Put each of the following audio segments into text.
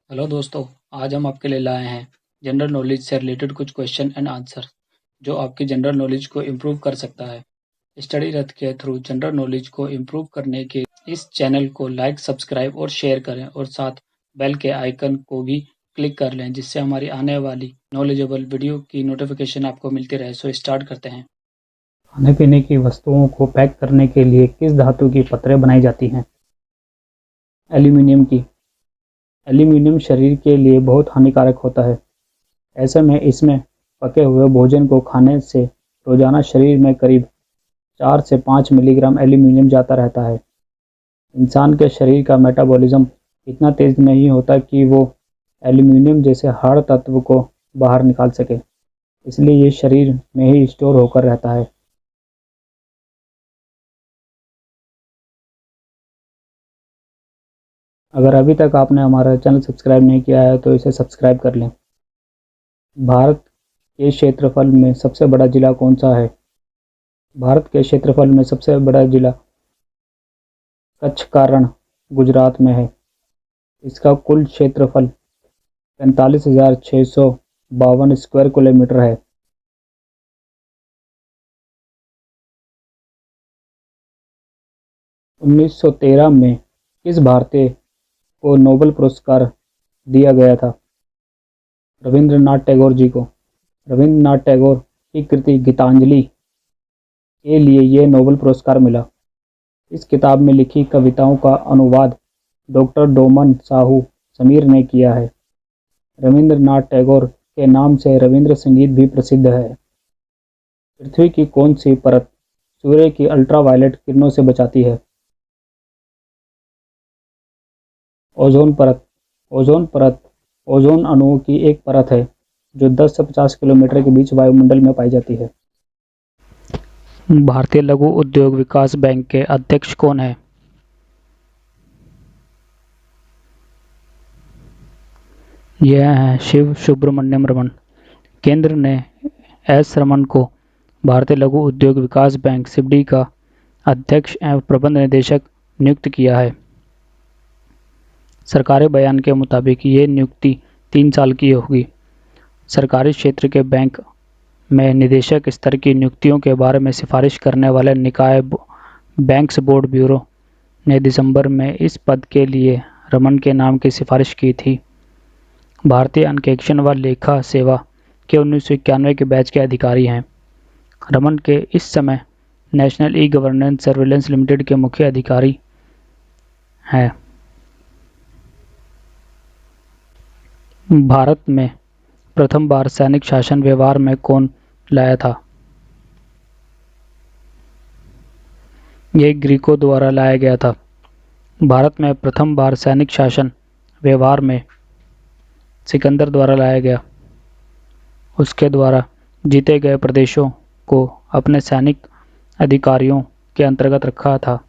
Hello दोस्तों, आज हम आपके लिए लाए हैं जनरल नॉलेज से रिलेटेड कुछ क्वेश्चन एंड आंसर जो आपकी जनरल नॉलेज को इम्प्रूव कर सकता है। स्टडी रथ के थ्रू जनरल नॉलेज को इम्प्रूव करने के इस चैनल को लाइक, सब्सक्राइब और शेयर करें और साथ बेल के आइकन को भी क्लिक कर लें जिससे हमारी आने वाली नॉलेजेबल वीडियो की नोटिफिकेशन आपको मिलती रहे। सो स्टार्ट करते हैं। खाने पीने की वस्तुओं को पैक करने के लिए किस धातु की पत्रें बनाई जाती हैं? एल्यूमीनियम की। एल्यूमीनियम शरीर के लिए बहुत हानिकारक होता है। ऐसे में इसमें पके हुए भोजन को खाने से रोजाना शरीर में करीब 4 से 5 मिलीग्राम एल्यूमीनियम जाता रहता है। इंसान के शरीर का मेटाबॉलिज्म इतना तेज नहीं होता कि वो एल्यूमीनियम जैसे हार्ड तत्व को बाहर निकाल सके, इसलिए ये शरीर में ही स्टोर होकर रहता है। अगर अभी तक आपने हमारा चैनल सब्सक्राइब नहीं किया है तो इसे सब्सक्राइब कर लें। भारत के क्षेत्रफल में सबसे बड़ा जिला कौन सा है? भारत के क्षेत्रफल में सबसे बड़ा जिला कच्छ का रण गुजरात में है। इसका कुल क्षेत्रफल 45,652 स्क्वायर किलोमीटर है। 1913 में किस भारतीय को नोबेल पुरस्कार दिया गया था? रविंद्रनाथ टैगोर जी को। रविंद्रनाथ टैगोर की कृति गीतांजलि के लिए ये नोबेल पुरस्कार मिला। इस किताब में लिखी कविताओं का अनुवाद डॉक्टर डोमन साहू समीर ने किया है। रविंद्रनाथ टैगोर के नाम से रविंद्र संगीत भी प्रसिद्ध है। पृथ्वी की कौन सी परत सूर्य की अल्ट्रावायलेट किरणों से बचाती है? ओजोन परत। ओजोन परत ओजोन अणुओं की एक परत है जो 10 से 50 किलोमीटर के बीच वायुमंडल में पाई जाती है। भारतीय लघु उद्योग विकास बैंक के अध्यक्ष कौन है? यह है शिव सुब्रमण्यम रमन। केंद्र ने एस रमन को भारतीय लघु उद्योग विकास बैंक सिडबी का अध्यक्ष एवं प्रबंध निदेशक नियुक्त किया है। सरकारी बयान के मुताबिक ये नियुक्ति 3 साल की होगी। सरकारी क्षेत्र के बैंक में निदेशक स्तर की नियुक्तियों के बारे में सिफारिश करने वाले निकाय बैंक्स बोर्ड ब्यूरो ने दिसंबर में इस पद के लिए रमन के नाम की सिफारिश की थी। भारतीय अंकेक्षण व लेखा सेवा के 1991 के बैच के अधिकारी हैं। रमन के इस समय national e governance surveillance limited के मुख्य अधिकारी हैं। भारत में प्रथम बार सैनिक शासन व्यवहार में कौन लाया था? यह ग्रीकों द्वारा लाया गया था। भारत में प्रथम बार सैनिक शासन व्यवहार में सिकंदर द्वारा लाया गया। उसके द्वारा जीते गए प्रदेशों को अपने सैनिक अधिकारियों के अंतर्गत रखा था।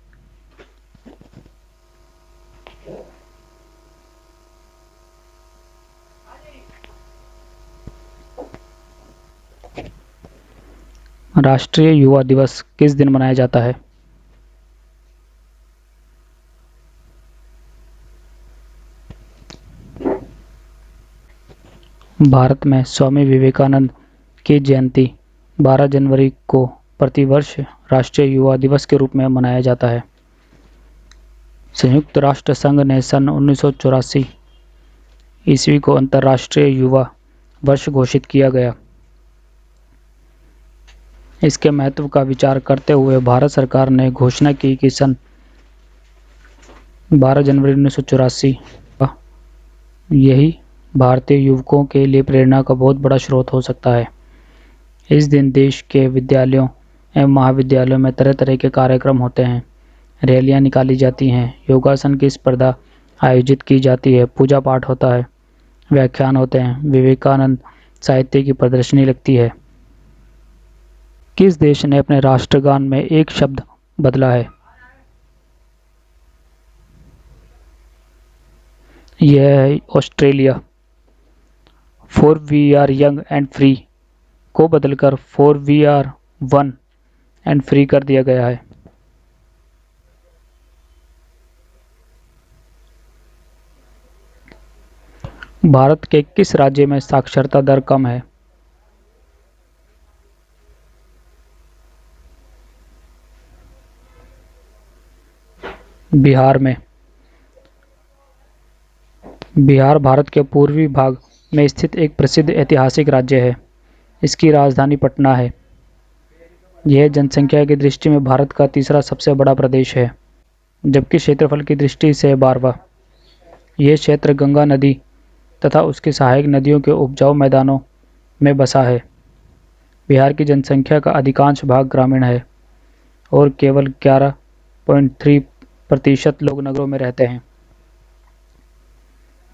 राष्ट्रीय युवा दिवस किस दिन मनाया जाता है? भारत में स्वामी विवेकानंद की जयंती 12 जनवरी को प्रतिवर्ष राष्ट्रीय युवा दिवस के रूप में मनाया जाता है। संयुक्त राष्ट्र संघ ने सन 1984 ईस्वी को अंतर्राष्ट्रीय युवा वर्ष घोषित किया गया। इसके महत्व का विचार करते हुए भारत सरकार ने घोषणा की कि सन 12 जनवरी 1984 यही भारतीय युवकों के लिए प्रेरणा का बहुत बड़ा स्रोत हो सकता है। इस दिन देश के विद्यालयों एवं महाविद्यालयों में तरह तरह के कार्यक्रम होते हैं, रैलियां निकाली जाती हैं, योगासन की स्पर्धा आयोजित की जाती है, पूजा पाठ होता है, व्याख्यान होते हैं, विवेकानंद साहित्य की प्रदर्शनी लगती है। किस देश ने अपने राष्ट्रगान में एक शब्द बदला है? यह है Australia. For we are young and free को बदलकर for we are one and free कर दिया गया है। भारत के किस राज्य में साक्षरता दर कम है? बिहार में। बिहार भारत के पूर्वी भाग में स्थित एक प्रसिद्ध ऐतिहासिक राज्य है। इसकी राजधानी पटना है। यह जनसंख्या की दृष्टि में भारत का तीसरा सबसे बड़ा प्रदेश है, जबकि क्षेत्रफल की दृष्टि से 12वां। यह क्षेत्र गंगा नदी तथा उसकी सहायक नदियों के उपजाऊ मैदानों में बसा है। बिहार की जनसंख्या का अधिकांश भाग ग्रामीण है और केवल 11.3% लोग नगरों में रहते हैं।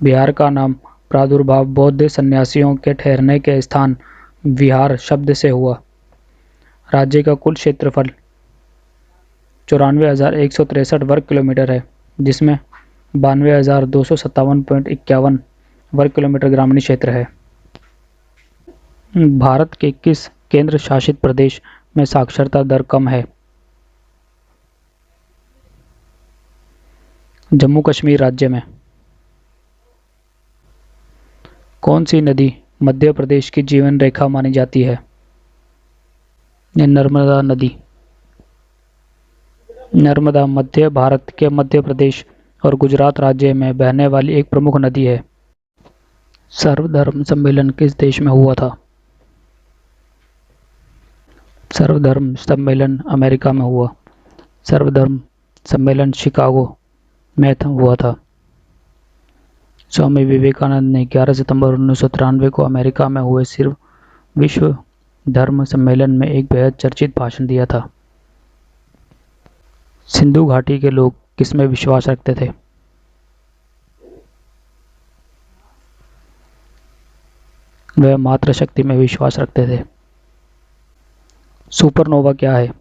बिहार का नाम प्रादुर्भाव बौद्ध सन्यासियों के ठहरने के स्थान विहार शब्द से हुआ। राज्य का कुल क्षेत्रफल 94,163 वर्ग किलोमीटर है, जिसमें 92,257.51 वर्ग किलोमीटर ग्रामीण क्षेत्र है। भारत के किस केंद्र शासित प्रदेश में साक्षरता दर कम है? जम्मू कश्मीर राज्य में। कौन सी नदी मध्य प्रदेश की जीवन रेखा मानी जाती है? नर्मदा नदी। नर्मदा मध्य भारत के मध्य प्रदेश और गुजरात राज्य में बहने वाली एक प्रमुख नदी है। सर्वधर्म सम्मेलन किस देश में हुआ था? सर्वधर्म सम्मेलन अमेरिका में हुआ। सर्वधर्म सम्मेलन शिकागो में हुआ था। स्वामी विवेकानंद ने 11 सितंबर 1993 को अमेरिका में हुए सिर्फ विश्व धर्म सम्मेलन में एक बेहद चर्चित भाषण दिया था। सिंधु घाटी के लोग किसमें विश्वास रखते थे? वे मातृशक्ति में विश्वास रखते थे। सुपरनोवा क्या है?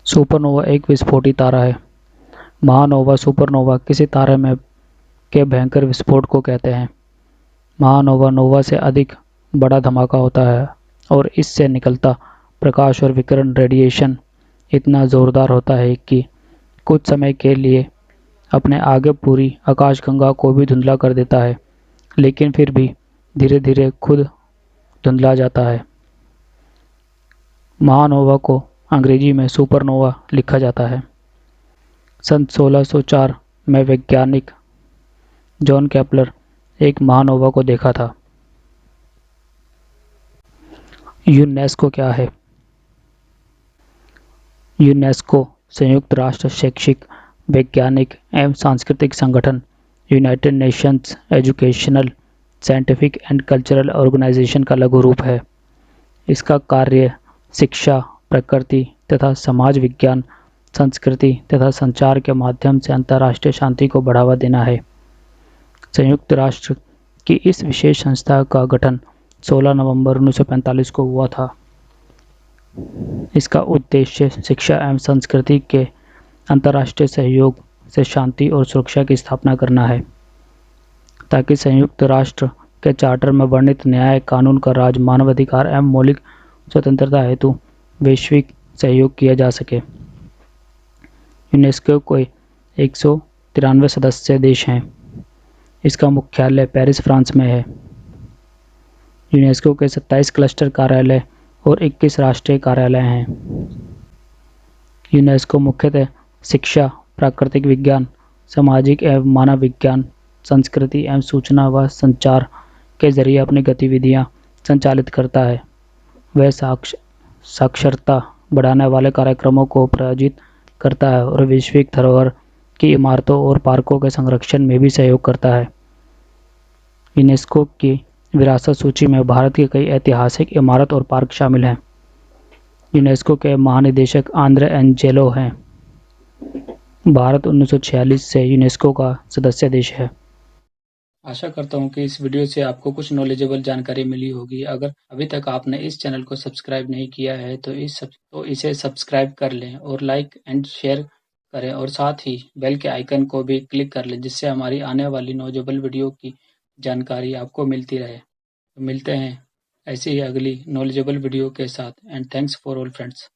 सुपरनोवा एक विस्फोटी तारा है। महानोवा सुपरनोवा किसी तारे में के भयंकर विस्फोट को कहते हैं। महानोवा नोवा से अधिक बड़ा धमाका होता है और इससे निकलता प्रकाश और विकिरण रेडिएशन इतना ज़ोरदार होता है कि कुछ समय के लिए अपने आगे पूरी आकाशगंगा को भी धुंधला कर देता है, लेकिन फिर भी धीरे धीरे खुद धुंधला जाता है। महानोवा को अंग्रेजी में सुपरनोवा लिखा जाता है। सन 1604 में वैज्ञानिक जॉन केपलर एक महानोवा को देखा था। यूनेस्को क्या है? यूनेस्को संयुक्त राष्ट्र शैक्षिक, वैज्ञानिक एवं सांस्कृतिक संगठन, United Nations educational, scientific and cultural organisation का लघु रूप है। इसका कार्य शिक्षा, प्रकृति तथा समाज विज्ञान, संस्कृति तथा संचार के माध्यम से अंतर्राष्ट्रीय शांति को बढ़ावा देना है। संयुक्त राष्ट्र की इस विशेष संस्था का गठन 16 नवंबर 1945 को हुआ था। इसका उद्देश्य शिक्षा एवं संस्कृति के अंतर्राष्ट्रीय सहयोग से शांति और सुरक्षा की स्थापना करना है, ताकि संयुक्त राष्ट्र के चार्टर में वर्णित न्याय, कानून का राज, मानवाधिकार एवं मौलिक स्वतंत्रता हेतु वैश्विक सहयोग किया जा सके। यूनेस्को के 193 सदस्य देश हैं। इसका मुख्यालय पेरिस, फ्रांस में है। यूनेस्को के 27 क्लस्टर कार्यालय और 21 राष्ट्रीय कार्यालय हैं। यूनेस्को मुख्यतः शिक्षा, प्राकृतिक विज्ञान, सामाजिक एवं मानव विज्ञान, संस्कृति एवं सूचना व संचार के जरिए अपनी गतिविधियां संचालित करता है। वह साक्षरता बढ़ाने वाले कार्यक्रमों को प्रायोजित करता है और वैश्विक धरोहर की इमारतों और पार्कों के संरक्षण में भी सहयोग करता है। यूनेस्को की विरासत सूची में भारत की कई ऐतिहासिक इमारत और पार्क शामिल हैं। यूनेस्को के महानिदेशक आंद्रे एंजेलो हैं। भारत 1946 से यूनेस्को का सदस्य देश है। आशा करता हूँ कि इस वीडियो से आपको कुछ नॉलेजेबल जानकारी मिली होगी। अगर अभी तक आपने इस चैनल को सब्सक्राइब नहीं किया है तो इसे सब्सक्राइब कर लें और लाइक एंड शेयर करें और साथ ही बेल के आइकन को भी क्लिक कर लें, जिससे हमारी आने वाली नॉलेजेबल वीडियो की जानकारी आपको मिलती रहे। तो मिलते हैं ऐसी ही अगली नॉलेजेबल वीडियो के साथ and thanks for all friends.